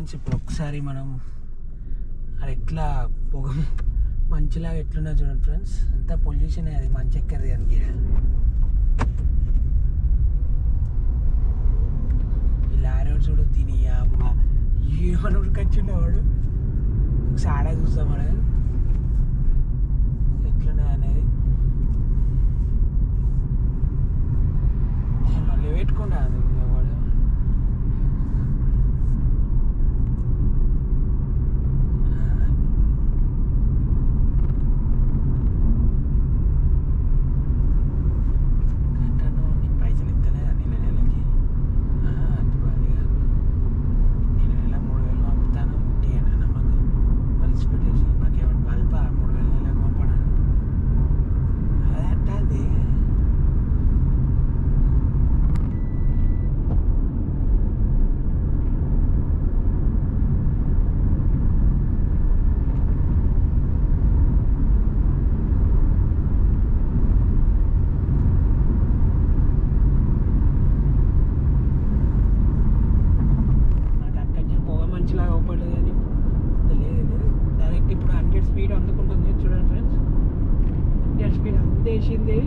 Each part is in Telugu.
ఫ్రెండ్స్. ఇప్పుడు ఒకసారి మనం అది ఎట్లా పొగ మంచులాగా ఎట్లున్నా చూడండి ఫ్రెండ్స్. అంతా పొల్యూషన్, అది మంచి ఎక్కది దానికి. ఈ లారీ చూడు, తిని అమ్మ ఏమని ఉడికొచ్చిండేవాడు. ఒకసారి ఆడ చూస్తాం అనేది ఎట్లున్నాయి అనేది. మళ్ళీ పెట్టుకుండా అది వాడు వేసింది.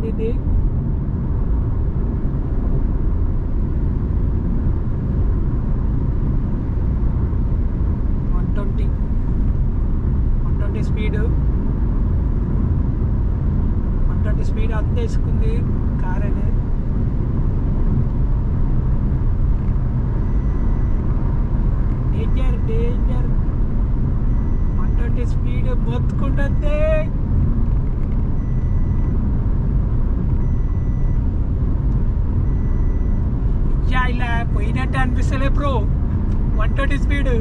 ఇది 120 స్పీడ్ అందేసుకుంది కార్ అనేది. డేంజర్ 120 స్పీడ్ మొత్తుకుంటుంది. ఇలా పోయినట్టు అనిపిస్తలే బ్రో 120 స్పీడ్.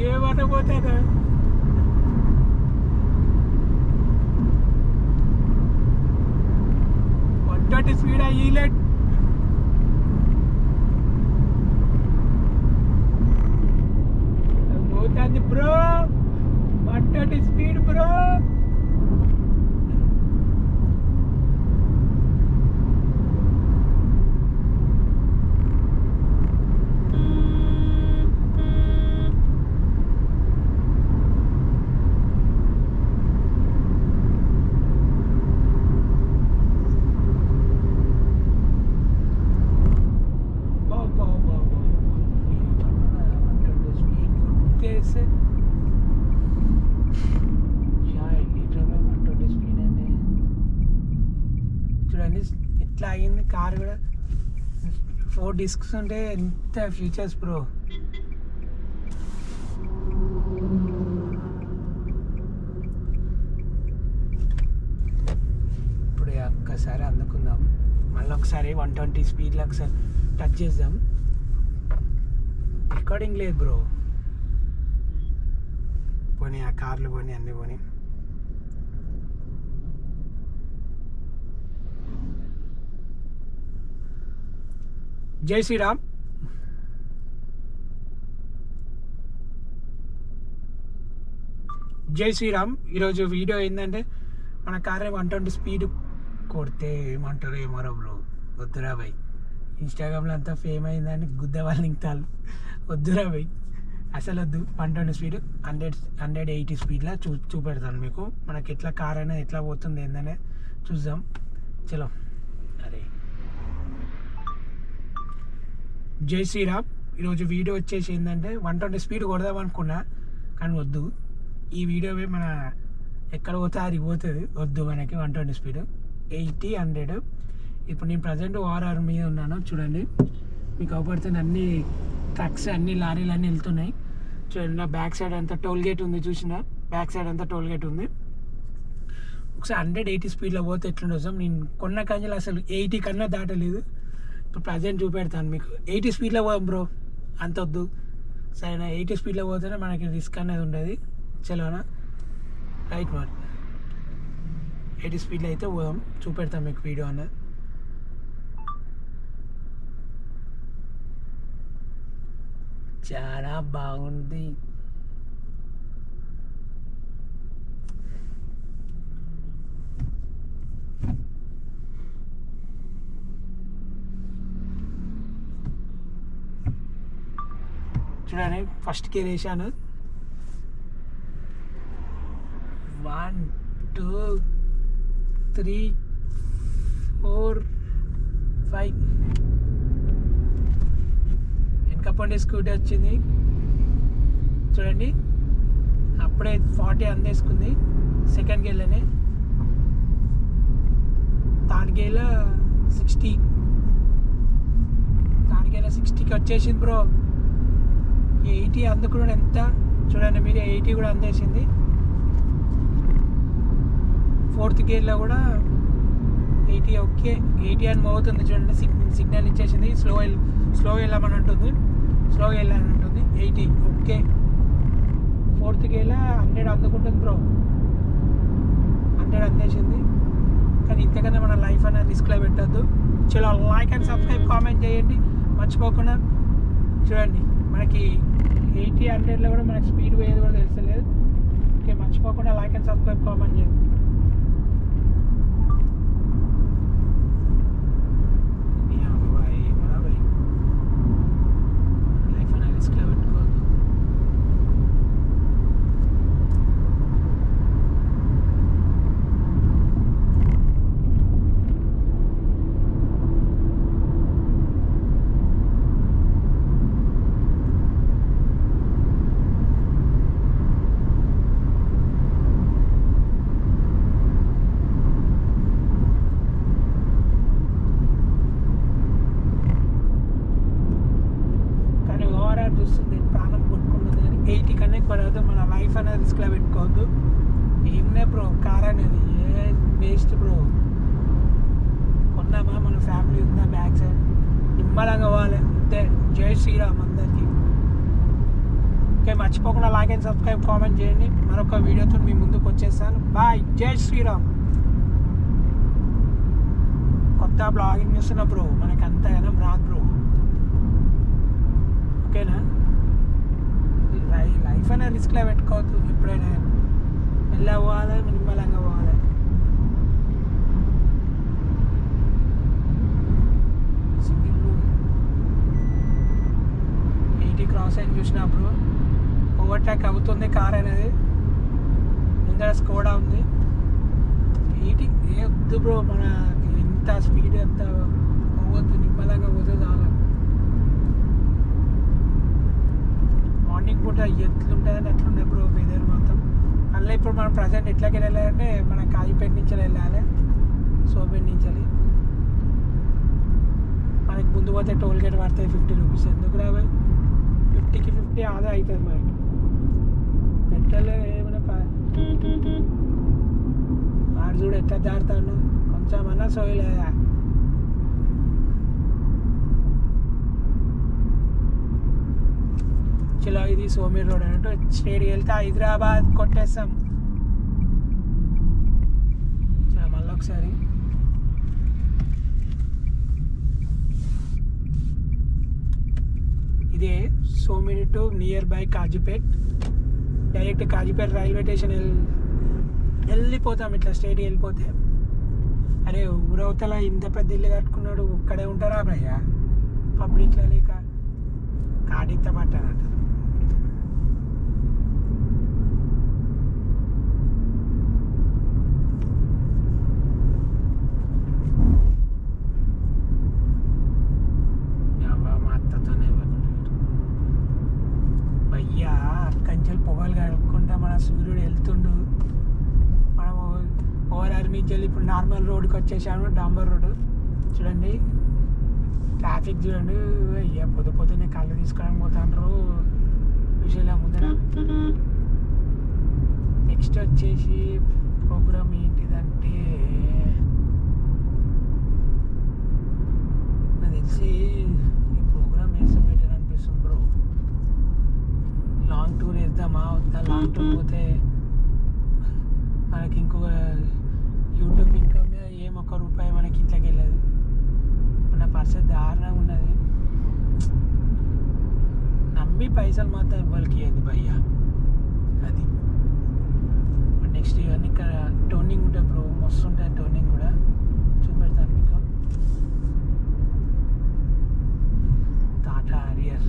ఏమన్నా పోతుందా? స్పీడ్ అయ్యలేట్ పోతుంది బ్రో. 120 speed bro. చూడండి ఎట్లా అయింది కార్ కూడా. 4 డిస్క్స్ ఉంటే ఎంత ఫీచర్స్ బ్రో. ఇప్పుడు ఒక్కసారి అందుకుందాం, మళ్ళీ ఒకసారి 120 స్పీడ్లో ఒకసారి టచ్ చేద్దాం. రికార్డింగ్ లేదు బ్రో. పోనీ ఆ కార్లు పోనీ అన్నీ పోనీ. జై శ్రీరామ్. జై శ్రీరామ్. ఈరోజు వీడియో ఏంటంటే మన కార్ 120 స్పీడ్ కొడితే ఏమంటారు ఏమో బ్రో. వద్దురా భయ్. ఇన్స్టాగ్రామ్లో అంతా ఫేమ్ అయిందని గుద్ద వాళ్ళు ఇంతాలు. వద్దురా భయ్, అసలు వద్దు. 120 స్పీడ్ 180 స్పీడ్లో చూపెడతాను మీకు. మనకి ఎట్లా కార్ అనేది ఎట్లా పోతుంది ఏందనే చూద్దాం. చలో. అరే జై శ్రీరామ్. ఈరోజు వీడియో వచ్చేసి ఏంటంటే 120 స్పీడ్ కొడదాం అనుకున్నా, కానీ వద్దు. ఈ వీడియో మన ఎక్కడ పోతే అది పోతుంది. వద్దు మనకి 120 స్పీడ్. 80, 100. ఇప్పుడు నేను ప్రజెంట్ ఓఆర్ఆర్ మీద ఉన్నాను. చూడండి మీకు అవపడుతుంది. అన్ని ట్రక్స్ అన్ని లారీలు అన్నీ వెళ్తున్నాయి. చూడండి నా బ్యాక్ సైడ్ అంతా టోల్ గేట్ ఉంది. చూసిన బ్యాక్ సైడ్ అంతా టోల్ గేట్ ఉంది. ఒకసారి 180 స్పీడ్లో పోతే ఎట్లుండే వస్తాం. నేను కొన్న కంచెలు అసలు 80 కన్నా దాటలేదు. ఇప్పుడు ప్రజెంట్ చూపెడతాను మీకు. 80 స్పీడ్లో పోదాం బ్రో. అంత వద్దు సరేనా. 80 స్పీడ్లో పోతేనే మనకి రిస్క్ అనేది ఉండదు. చలోనా రైట్ మరి. 80 స్పీడ్లో అయితే పోదాం. చూపెడతాం మీకు వీడియో అన్నది. చాలా బాగుంది. చూడండి ఫస్ట్ గేర్ వేసాను. 1 2 3 4 5 వెనక పండి స్కూటీ వచ్చింది చూడండి. అప్పుడే 40 అందేసుకుంది సెకండ్ గేర్లోనే. థర్డ్ గేర్లో 60 60కి వచ్చేసింది బ్రో. 80 అందుకున్నాడు ఎంత చూడండి మీరు, 80 కూడా అందేసింది. ఫోర్త్ గేర్లో కూడా 80 ఓకే, 80 అని మోగుతుంది చూడండి. సిగ్నల్ ఇచ్చేసింది, స్లో వెళ్ళమని అంటుంది, స్లోగా వెళ్ళని అంటుంది. 80 ఓకే. ఫోర్త్ గేర్లో 100 అందుకుంటుంది బ్రో, 100 అందేసింది. కానీ ఇంతకన్నా మన లైఫ్ అనేది రిస్క్లో పెట్టద్దు. చలో లైక్ అండ్ సబ్స్క్రైబ్ కామెంట్ చేయండి మర్చిపోకుండా. చూడండి మనకి 80 100లో కూడా మనకి స్పీడ్ పోయేది కూడా తెలుస్తలేదు. ఓకే మర్చిపోకుండా లైక్ అండ్ సబ్స్క్రైబ్ కామెంట్ చేయండి. లైఫ్ అనేది రిస్క్లో పెట్టుకోవద్దు. చూస్తుంది ప్రాణం కొట్టుకుంటుంది. కానీ 80 కన్నా ఎక్కువ రాదు. మన లైఫ్ అనేది రిస్క్లో పెట్టుకోవద్దు. ఏమన్నా బ్రో కార్ అనేది వేస్ట్ బ్రో. కొన్నామా మన ఫ్యామిలీ ఉందా బ్యాక్ సైడ్, నిమ్మలంగా పోవాలి అంతే. జై శ్రీరామ్ అందరికీ. ఓకే మర్చిపోకుండా లైక్ అండ్ సబ్స్క్రైబ్ కామెంట్ చేయండి. మరొక వీడియోతో మీ ముందుకు వచ్చేస్తాను. బాయ్, జై శ్రీరామ్. కొత్త బ్లాగింగ్ చూస్తున్నా బ్రో, మనకి అంతగానో రాదు బ్రో. ఓకేనా, లైఫ్ అనేది రిస్క్లో పెట్టుకోవద్దు. ఎప్పుడైనా మెల్లగా పోవాలి, నిమ్మలంగా పోవాలి. సింగిల్ 80 క్రాస్ అయిన చూసినప్పుడు ఓవర్టేక్ అవుతుంది కార్ అనేది. ముందర స్కోడా ఉంది. 80 వద్దు బ్రో, మన ఎంత స్పీడ్ ఎంత పోవద్దు, నిమ్మలంగా పోతే చాలా. మార్నింగ్ పూట ఎట్లుంటుందని అట్లుండే బ్రో వెదర్ మొత్తం. మళ్ళీ ఇప్పుడు మనం ప్రజెంట్ ఎట్లకి వెళ్ళాలంటే మన కాయిపేట నుంచి వెళ్ళాలి, సోపేట నుంచి. మనకి ముందు పోతే టోల్ గేట్ పడతాయి 50 రూపీస్. ఎందుకు రా 50కి 50 ఆదా అవుతుంది మనకి. పెట్రోల్ ఏమైనా వాడు చూడు ఎట్లా దాడుతాడు, కొంచెం అన్నా సోయలేదా. చలో ఇది సోమేర్ రోడ్ అన్నట్టు. స్ట్రేట్కి వెళ్తే హైదరాబాద్ కొట్టేస్తాం. చలో మళ్ళీ ఒకసారి ఇదే somewhere to nearby Kazipet. Direct Kazipet railway station వెళ్ళిపోతాం ఇట్లా స్ట్రేట్కి వెళ్ళిపోతే. అరే ఊరవతల ఇంత పెద్ద ఇల్లు కట్టుకున్నాడు, ఒక్కడే ఉంటారా భయ్య? పబ్లిక్లో లేక కాడిత పట్టానంటారు. మా అత్తతోనే భయ్యా కంచెలు పొగలు కడుక్కుంటా మన సూర్యుడు వెళ్తుండు. మనము ఓవర్ నుంచి వెళ్ళి ఇప్పుడు నార్మల్ రోడ్కి వచ్చేసాము, డాంబర్ రోడ్డు. చూడండి ట్రాఫిక్ చూడండి. అయ్యా పొద్దున్నే కళ్ళు తీసుకోవడానికి పోతాండ్రు విషయంలో ముందర. నెక్స్ట్ వచ్చేసి ప్రోగ్రామ్ ఏంటిదంటే నాకు తెలిసి ఈ ప్రోగ్రామ్ వేస్తే బెటర్ అనిపిస్తుంది బ్రో. లాంగ్ టూర్ వేద్దామా వద్దా? లాంగ్ టూర్ పోతే మనకి ఇంకొక యూట్యూబ్ ఇన్కమ్ ఒక్క రూపాయి మనకి ఇంట్లోకి వెళ్ళదు. నా పరిస్థితి దారుణంగా ఉన్నది. నమ్మి పైసలు మాత్రం ఇవ్వడానికి ఏది భయ్య అది. నెక్స్ట్ ఇవన్నీ ఇక్కడ టోనింగ్ ఉంటుంది బ్రో, మస్తు ఉంటుంది టోనింగ్ కూడా, చూపెడతాను మీకు. టాటా హరియర్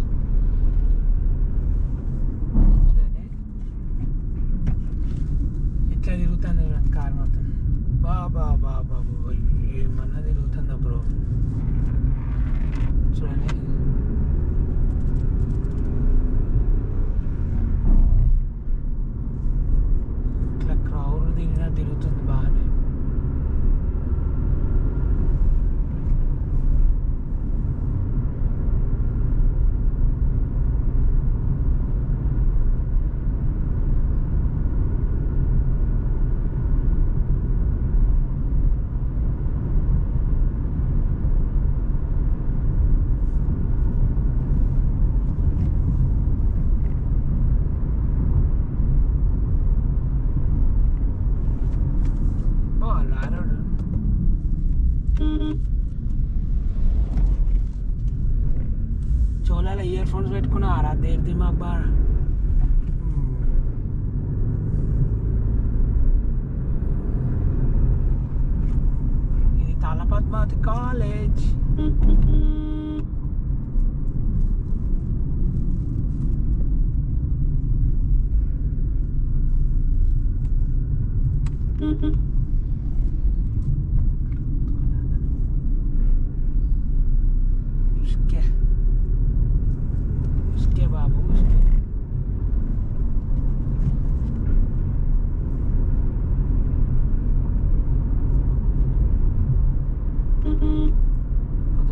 ఇయర్ ఫోన్స్ పెట్టుకున్నారా దేనిది మాకు బాగా ఇది తలపద్మావతి కాలేజ్ उसके बाबू उसके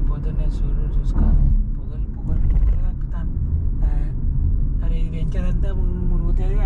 పొద్దున్నే సూర్యుడు చూసుకో పొగలు ఎక్కుతాను అరే ఇది వెంచరంతా మునుగుతుంది